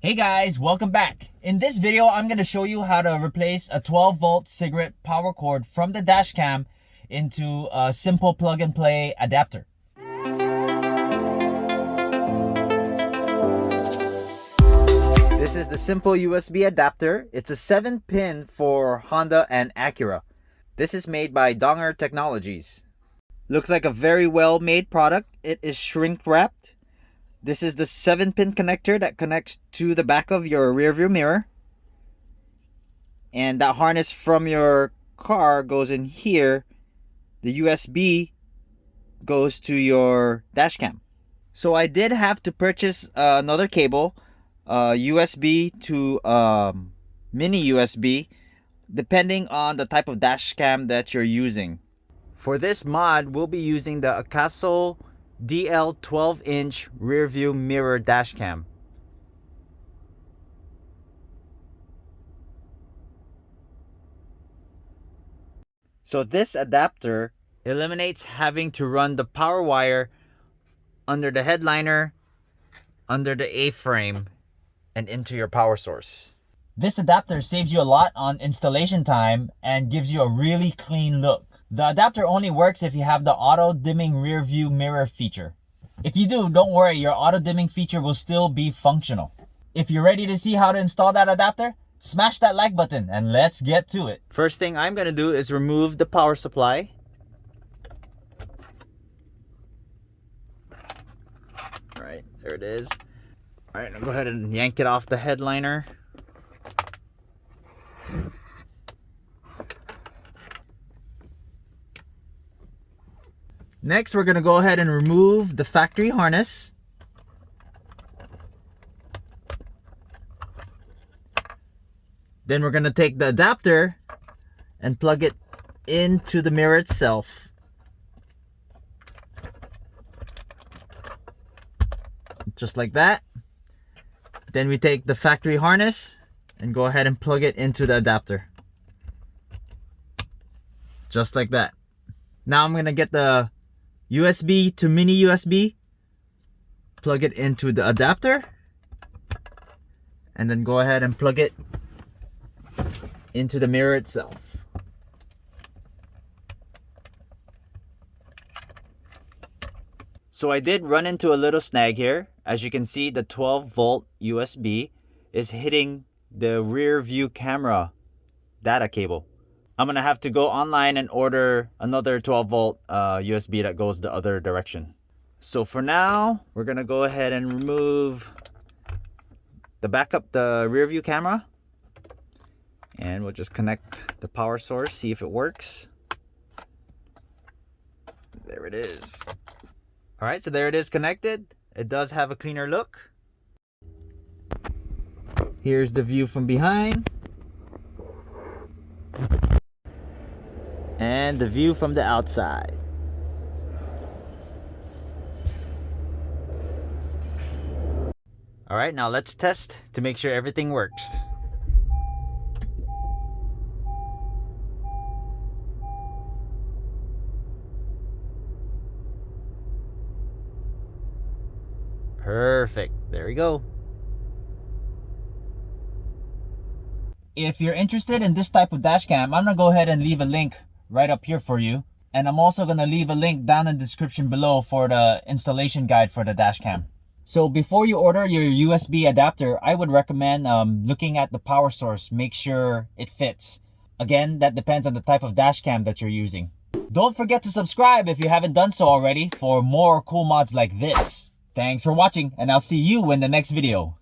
Hey guys, welcome back. In this video, I'm going to show you how to replace a 12-volt cigarette power cord from the dash cam into a simple plug-and-play adapter. This is the SimpleUSB adapter. It's a 7-pin for Honda and Acura. This is made by Dongar Technologies. Looks like a very well-made product. It is shrink-wrapped. This is the 7-pin connector that connects to the back of your rearview mirror. And that harness from your car goes in here. The USB goes to your dash cam. So I did have to purchase another cable, USB to mini USB, depending on the type of dash cam that you're using. For this mod, we'll be using the Akaso DL 12-inch rear view mirror dash cam. So this adapter eliminates having to run the power wire under the headliner, under the A-frame, and into your power source. This adapter saves you a lot on installation time and gives you a really clean look. The adapter only works if you have the auto dimming rear view mirror feature. If you do, don't worry, your auto dimming feature will still be functional. If you're ready to see how to install that adapter, smash that like button and let's get to it. First thing I'm going to do is remove the power supply. Alright, there it is. Alright, I'll go ahead and yank it off the headliner. Next, we're going to go ahead and remove the factory harness. Then we're going to take the adapter and plug it into the mirror itself. Just like that. Then we take the factory harness and go ahead and plug it into the adapter. Just like that. Now I'm going to get the USB to mini USB, plug it into the adapter, and then go ahead and plug it into the mirror itself. So I did run into a little snag here. As you can see, the 12-volt USB is hitting the rear view camera data cable. I'm going to have to go online and order another 12-volt USB that goes the other direction. So for now, we're going to go ahead and remove the rear view camera. And we'll just connect the power source, see if it works. There it is. All right, so there it is connected. It does have a cleaner look. Here's the view from behind. And the view from the outside. All right, now let's test to make sure everything works. Perfect. There we go. If you're interested in this type of dash cam, I'm going to go ahead and leave a link right up here for you. And I'm also going to leave a link down in the description below for the installation guide for the dash cam. So before you order your USB adapter, I would recommend looking at the power source. Make sure it fits. Again, that depends on the type of dash cam that you're using. Don't forget to subscribe if you haven't done so already for more cool mods like this. Thanks for watching, and I'll see you in the next video.